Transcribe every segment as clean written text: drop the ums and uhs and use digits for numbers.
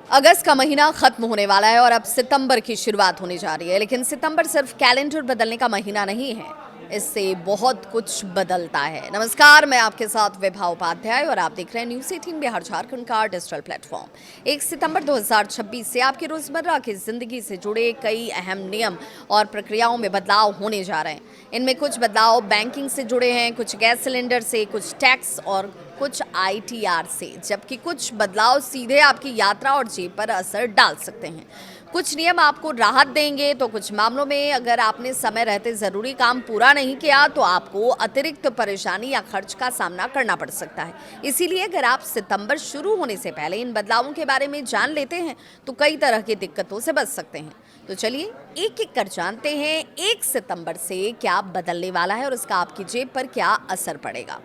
अगस्त का महीना खत्म होने वाला है और अब सितंबर की शुरुआत होने जा रही है। लेकिन सितंबर सिर्फ कैलेंडर बदलने का महीना नहीं है, इससे बहुत कुछ बदलता है। नमस्कार, मैं आपके साथ विभा उपाध्याय और आप देख रहे हैं न्यूज़ 18 बिहार झारखंड का डिजिटल प्लेटफॉर्म। 1 सितंबर 2026 से आपकी रोजमर्रा की जिंदगी से जुड़े कई अहम नियम और प्रक्रियाओं में बदलाव होने जा रहे हैं। इनमें कुछ बदलाव बैंकिंग से जुड़े हैं, कुछ गैस सिलेंडर से, कुछ टैक्स और कुछ आईटीआर से, जबकि कुछ बदलाव सीधे आपकी यात्रा और जेब पर असर डाल सकते हैं। कुछ नियम आपको राहत देंगे तो कुछ मामलों में अगर आपने समय रहते ज़रूरी काम पूरा नहीं किया तो आपको अतिरिक्त परेशानी या खर्च का सामना करना पड़ सकता है। इसीलिए अगर आप सितंबर शुरू होने से पहले इन बदलावों के बारे में जान लेते हैं तो कई तरह की दिक्कतों से बच सकते हैं। तो चलिए एक एक कर जानते हैं 1 सितंबर से क्या बदलने वाला है और इसका आपकी जेब पर क्या असर पड़ेगा।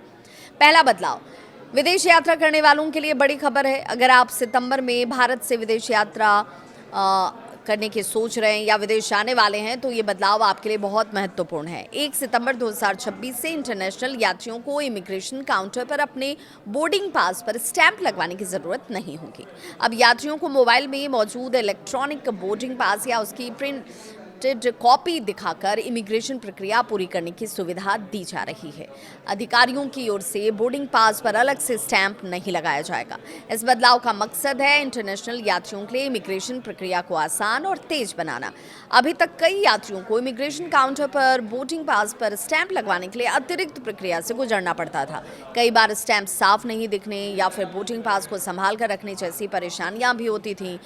पहला बदलाव, विदेश यात्रा करने वालों के लिए बड़ी खबर है। अगर आप सितंबर में भारत से विदेश यात्रा करने की सोच रहे हैं या विदेश जाने वाले हैं तो ये बदलाव आपके लिए बहुत महत्वपूर्ण है। 1 सितंबर 2026 से इंटरनेशनल यात्रियों को इमिग्रेशन काउंटर पर अपने बोर्डिंग पास पर स्टैंप लगवाने की ज़रूरत नहीं होगी। अब यात्रियों को मोबाइल में मौजूद इलेक्ट्रॉनिक बोर्डिंग पास या उसकी प्रिंट कॉपी दिखाकर इमिग्रेशन प्रक्रिया पूरी करने की सुविधा दी जा रही है। अधिकारियों की ओर से बोर्डिंग पास पर अलग से स्टैंप नहीं लगाया जाएगा। इस बदलाव का मकसद है इंटरनेशनल यात्रियों के लिए इमिग्रेशन प्रक्रिया को आसान और तेज बनाना। अभी तक कई यात्रियों को इमिग्रेशन काउंटर पर बोर्डिंग पास पर स्टैंप लगवाने के लिए अतिरिक्त प्रक्रिया से गुजरना पड़ता था। कई बार स्टैंप साफ नहीं दिखने या फिर बोर्डिंग पास को संभाल कर रखने जैसी परेशानियां भी होती थीं।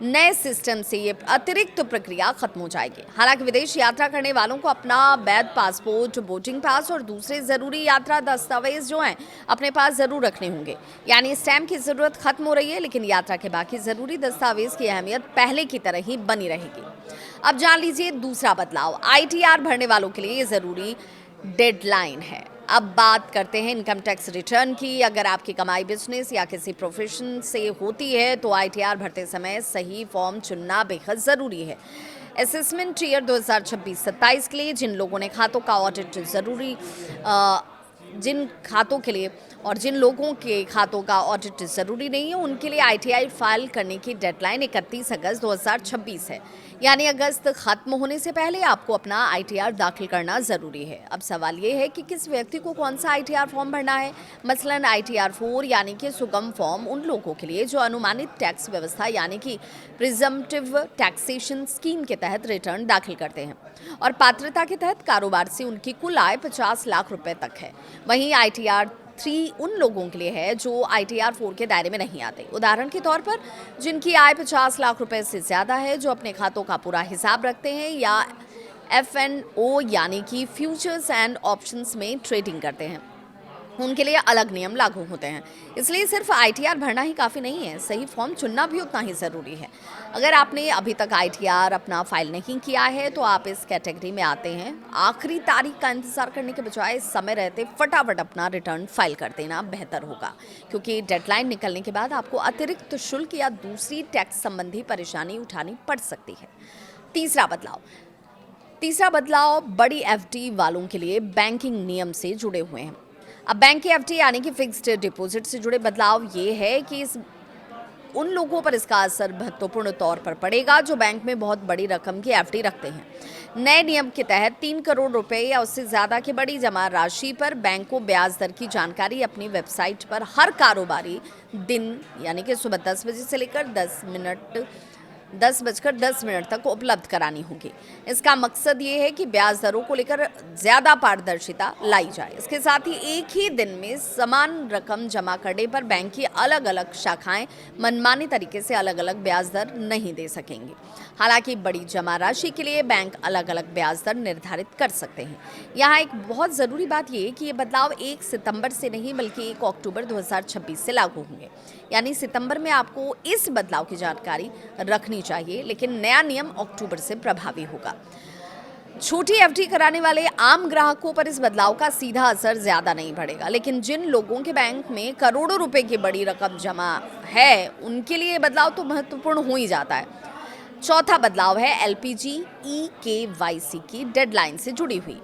नए सिस्टम से ये अतिरिक्त प्रक्रिया खत्म हो जाएगी। हालांकि विदेश यात्रा करने वालों को अपना वैध पासपोर्ट, बोर्डिंग पास और दूसरे जरूरी यात्रा दस्तावेज जो हैं अपने पास जरूर रखने होंगे। यानी स्टैम्प की जरूरत खत्म हो रही है, लेकिन यात्रा के बाकी जरूरी दस्तावेज की अहमियत पहले की तरह ही बनी रहेगी। अब जान लीजिए दूसरा बदलाव, आईटीआर भरने वालों के लिए ये जरूरी डेडलाइन है। अब बात करते हैं इनकम टैक्स रिटर्न की। अगर आपकी कमाई बिजनेस या किसी प्रोफेशन से होती है तो आईटीआर भरते समय सही फॉर्म चुनना बेहद ज़रूरी है। असेसमेंट ईयर 2026-27 के लिए जिन लोगों ने खातों का ऑडिट ज़रूरी जिन खातों के लिए और जिन लोगों के खातों का ऑडिट ज़रूरी नहीं है उनके लिए आईटीआर फाइल करने की डेडलाइन 31 अगस्त 2026 है। यानी अगस्त खत्म होने से पहले आपको अपना आईटीआर दाखिल करना ज़रूरी है। अब सवाल ये है कि किस व्यक्ति को कौन सा आईटीआर फॉर्म भरना है। मसलन आईटीआर 4 यानी कि सुगम फॉर्म उन लोगों के लिए जो अनुमानित टैक्स व्यवस्था यानी कि प्रिजम्पटिव टैक्सेशन स्कीम के तहत रिटर्न दाखिल करते हैं और पात्रता के तहत कारोबार से उनकी कुल आय 50 लाख रुपए तक है। वहीं आईटीआर 3 उन लोगों के लिए है जो आईटीआर 4 के दायरे में नहीं आते। उदाहरण के तौर पर जिनकी आय 50 लाख रुपए से ज़्यादा है, जो अपने खातों का पूरा हिसाब रखते हैं या एफएनओ यानी कि फ्यूचर्स एंड ऑप्शंस में ट्रेडिंग करते हैं, उनके लिए अलग नियम लागू होते हैं। इसलिए सिर्फ आईटीआर भरना ही काफ़ी नहीं है, सही फॉर्म चुनना भी उतना ही ज़रूरी है। अगर आपने अभी तक आईटीआर अपना फाइल नहीं किया है तो आप इस कैटेगरी में आते हैं। आखिरी तारीख का इंतज़ार करने के बजाय समय रहते फटाफट अपना रिटर्न फाइल कर देना बेहतर होगा, क्योंकि डेडलाइन निकलने के बाद आपको अतिरिक्त शुल्क या दूसरी टैक्स संबंधी परेशानी उठानी पड़ सकती है। तीसरा बदलाव बड़ी एफडी वालों के लिए बैंकिंग नियम से जुड़े हुए हैं। अब बैंक की एफडी यानी कि फिक्स्ड डिपॉजिट से जुड़े बदलाव ये है कि उन लोगों पर इसका असर महत्वपूर्ण तौर पर पड़ेगा जो बैंक में बहुत बड़ी रकम की एफडी रखते हैं। नए नियम के तहत 3 करोड़ रुपए या उससे ज़्यादा की बड़ी जमा राशि पर बैंक को ब्याज दर की जानकारी अपनी वेबसाइट पर हर कारोबारी दिन यानी कि सुबह 10 बजे से लेकर 10:10 तक उपलब्ध करानी होगी। इसका मकसद ये है कि ब्याज दरों को लेकर ज़्यादा पारदर्शिता लाई जाए। इसके साथ ही एक ही दिन में समान रकम जमा करने पर बैंक की अलग अलग शाखाएं मनमानी तरीके से अलग अलग ब्याज दर नहीं दे सकेंगी। हालांकि बड़ी जमा राशि के लिए बैंक अलग अलग ब्याज दर निर्धारित कर सकते हैं। यहाँ एक बहुत ज़रूरी बात ये है कि ये बदलाव 1 सितंबर से नहीं बल्कि 1 अक्टूबर 2026 से लागू होंगे। यानी सितंबर में आपको इस बदलाव की जानकारी रखनी चाहिए, लेकिन नया नियम अक्टूबर से प्रभावी होगा। छोटी एफडी कराने वाले आम ग्राहकों पर इस बदलाव का सीधा असर ज्यादा नहीं पड़ेगा, लेकिन जिन लोगों के बैंक में करोड़ों रुपए की बड़ी रकम जमा है उनके लिए बदलाव तो महत्वपूर्ण हो ही जाता है। चौथा बदलाव है एलपीजी ई केवाईसी की डेडलाइन से जुड़ी हुई।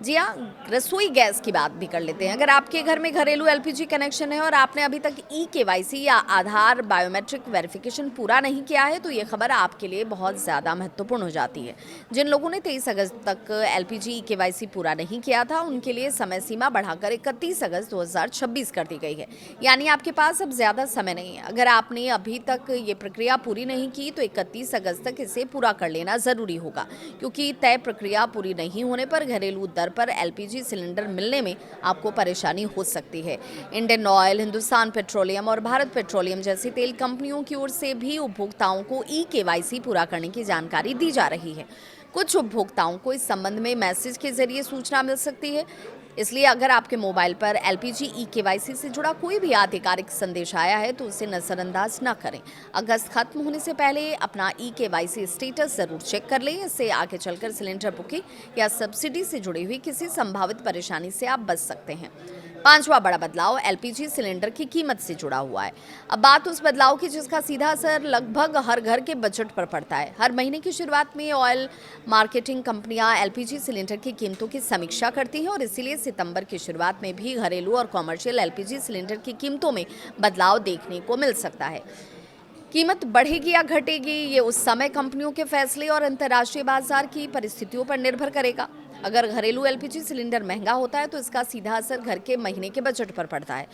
जी हाँ, रसोई गैस की बात भी कर लेते हैं। अगर आपके घर में घरेलू एलपीजी कनेक्शन है और आपने अभी तक ई-केवाईसी या आधार बायोमेट्रिक वेरिफिकेशन पूरा नहीं किया है, तो ये खबर आपके लिए बहुत ज़्यादा महत्वपूर्ण हो जाती है। जिन लोगों ने 23 अगस्त तक एलपीजी ई-केवाईसी पूरा नहीं किया था, उनके लिए समय सीमा बढ़ाकर 31 अगस्त 2026 कर दी गई है। यानी आपके पास अब ज़्यादा समय नहीं है। अगर आपने अभी तक ये प्रक्रिया पूरी नहीं की, तो 31 अगस्त तक इसे पूरा कर लेना ज़रूरी होगा, क्योंकि तय प्रक्रिया पूरी नहीं होने पर घरेलू दर पर एलपीजी सिलेंडर मिलने में आपको परेशानी हो सकती है। इंडियन ऑयल, हिंदुस्तान पेट्रोलियम और भारत पेट्रोलियम जैसी तेल कंपनियों की ओर से भी उपभोक्ताओं को ई-केवाईसी पूरा करने की जानकारी दी जा रही है। कुछ उपभोक्ताओं को इस संबंध में मैसेज के जरिए सूचना मिल सकती है। इसलिए अगर आपके मोबाइल पर एलपीजी ई-केवाईसी से जुड़ा कोई भी आधिकारिक संदेश आया है तो उसे नज़रअंदाज न करें। अगस्त खत्म होने से पहले अपना ई-केवाईसी स्टेटस जरूर चेक कर लें। इससे आगे चलकर सिलेंडर बुकिंग या सब्सिडी से जुड़ी हुई किसी संभावित परेशानी से आप बच सकते हैं। पांचवा बड़ा बदलाव एलपीजी सिलेंडर की कीमत से जुड़ा हुआ है। अब बात उस बदलाव की जिसका सीधा असर लगभग हर घर के बजट पर पड़ता है। हर महीने की शुरुआत में ऑयल मार्केटिंग कंपनियां एलपीजी सिलेंडर की कीमतों की समीक्षा करती हैं और इसीलिए सितंबर की शुरुआत में भी घरेलू और कॉमर्शियल एलपीजी सिलेंडर की कीमतों में बदलाव देखने को मिल सकता है। कीमत बढ़ेगी या घटेगी, ये उस समय कंपनियों के फैसले और अंतर्राष्ट्रीय बाजार की परिस्थितियों पर निर्भर करेगा। अगर घरेलू एलपीजी सिलेंडर महंगा होता है तो इसका सीधा असर घर के महीने के बजट पर पड़ता है।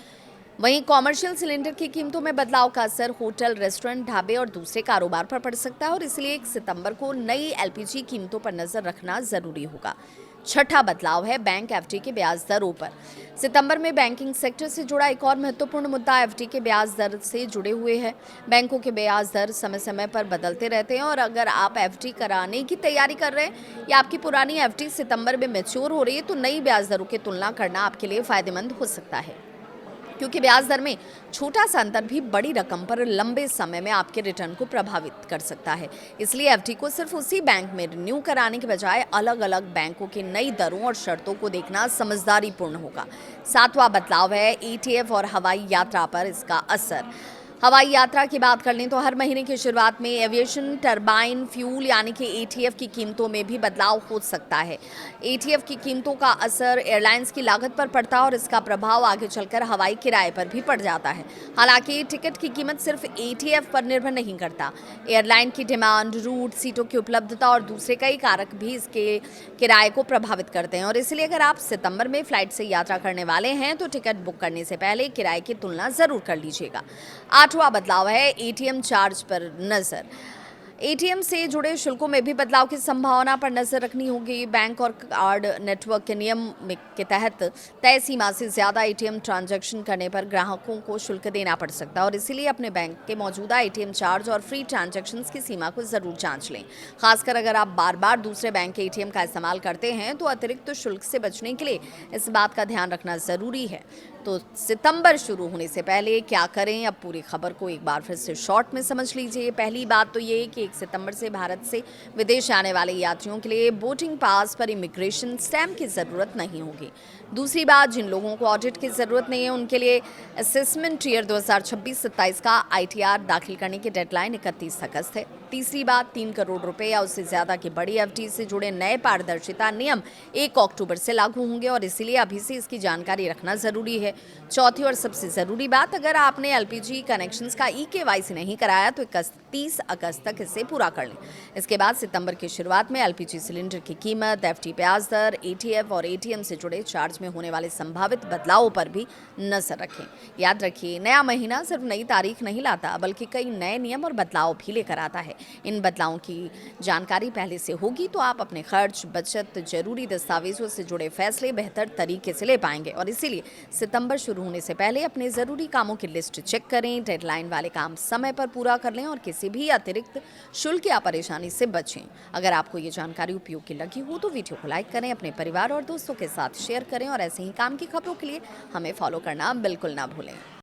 वहीं कॉमर्शियल सिलेंडर की कीमतों में बदलाव का असर होटल, रेस्टोरेंट, ढाबे और दूसरे कारोबार पर पड़ सकता है और इसलिए 1 सितंबर को नई एलपीजी कीमतों पर नजर रखना जरूरी होगा। छठा बदलाव है बैंक एफडी के ब्याज दरों पर। सितंबर में बैंकिंग सेक्टर से जुड़ा एक और महत्वपूर्ण मुद्दा एफडी के ब्याज दर से जुड़े हुए है। बैंकों के ब्याज दर समय समय पर बदलते रहते हैं और अगर आप एफडी कराने की तैयारी कर रहे हैं या आपकी पुरानी एफडी सितंबर में मैच्योर हो रही है, तो नई ब्याज दरों की तुलना करना आपके लिए फायदेमंद हो सकता है, क्योंकि ब्याज दर में छोटा सा अंतर भी बड़ी रकम पर लंबे समय में आपके रिटर्न को प्रभावित कर सकता है। इसलिए एफडी को सिर्फ उसी बैंक में रिन्यू कराने के बजाय अलग अलग बैंकों की नई दरों और शर्तों को देखना समझदारी पूर्ण होगा। सातवां बदलाव है ईटीएफ और हवाई यात्रा पर इसका असर। हवाई यात्रा की बात कर लें तो हर महीने की शुरुआत में एविएशन टरबाइन फ्यूल यानी कि एटीएफ की कीमतों में भी बदलाव हो सकता है। एटीएफ की कीमतों का असर एयरलाइंस की लागत पर पड़ता है और इसका प्रभाव आगे चलकर हवाई किराए पर भी पड़ जाता है। हालांकि टिकट की कीमत सिर्फ एटीएफ पर निर्भर नहीं करता। एयरलाइन की डिमांड, रूट, सीटों की उपलब्धता और दूसरे कई कारक भी इसके किराए को प्रभावित करते हैं और इसलिए अगर आप सितंबर में फ्लाइट से यात्रा करने वाले हैं तो टिकट बुक करने से पहले किराए की तुलना जरूर कर लीजिएगा। आठवां बदलाव है एटीएम चार्ज पर नजर। एटीएम से जुड़े शुल्कों में भी बदलाव की संभावना पर नजर रखनी होगी। बैंक और कार्ड नेटवर्क के नियम के तहत तय सीमा से ज्यादा एटीएम ट्रांजैक्शन करने पर ग्राहकों को शुल्क देना पड़ सकता है और इसीलिए अपने बैंक के मौजूदा एटीएम चार्ज और फ्री ट्रांजैक्शंस की सीमा को जरूर जांच लें। खासकर अगर आप बार बार दूसरे बैंक के एटीएम का इस्तेमाल करते हैं तो अतिरिक्त शुल्क से बचने के लिए इस बात का ध्यान रखना जरूरी है। तो सितंबर शुरू होने से पहले क्या करें, अब पूरी खबर को एक बार फिर से शॉर्ट में समझ लीजिए। पहली बात तो ये कि 1 सितंबर से भारत से विदेश आने वाले यात्रियों के लिए बोर्डिंग पास पर इमिग्रेशन स्टैम्प की ज़रूरत नहीं होगी। दूसरी बात, जिन लोगों को ऑडिट की ज़रूरत नहीं है उनके लिए असेसमेंट ईयर 2026-27 का आईटीआर दाखिल करने की डेडलाइन 31 अगस्त है। तीसरी बात, 3 करोड़ रुपए या उससे ज़्यादा की बड़ी एफडी से जुड़े नए पारदर्शिता नियम 1 अक्टूबर से लागू होंगे और इसीलिए अभी से इसकी जानकारी रखना ज़रूरी है। चौथी और सबसे ज़रूरी बात, अगर आपने एलपीजी कनेक्शंस का ई-केवाईसी नहीं कराया तो 31 अगस्त तक इसे पूरा कर लें। इसके बाद सितंबर की शुरुआत में एलपीजी सिलेंडर की कीमत, एफडी ब्याज दर, एटीएफ और एटीएम से जुड़े चार्ज में होने वाले संभावित बदलावों पर भी नजर रखें। याद रखिए, नया महीना सिर्फ नई तारीख नहीं लाता बल्कि कई नए नियम और बदलाव भी लेकर आता है। इन बदलावों की जानकारी पहले से होगी तो आप अपने खर्च, बचत, जरूरी दस्तावेजों से जुड़े फैसले बेहतर तरीके से ले पाएंगे और इसीलिए सितंबर शुरू होने से पहले अपने ज़रूरी कामों की लिस्ट चेक करें, डेडलाइन वाले काम समय पर पूरा कर लें और किसी भी अतिरिक्त शुल्क या परेशानी से बचें। अगर आपको ये जानकारी उपयोगी लगी हो तो वीडियो को लाइक करें, अपने परिवार और दोस्तों के साथ शेयर करें और ऐसे ही काम की खबरों के लिए हमें फॉलो करना बिल्कुल ना भूलें।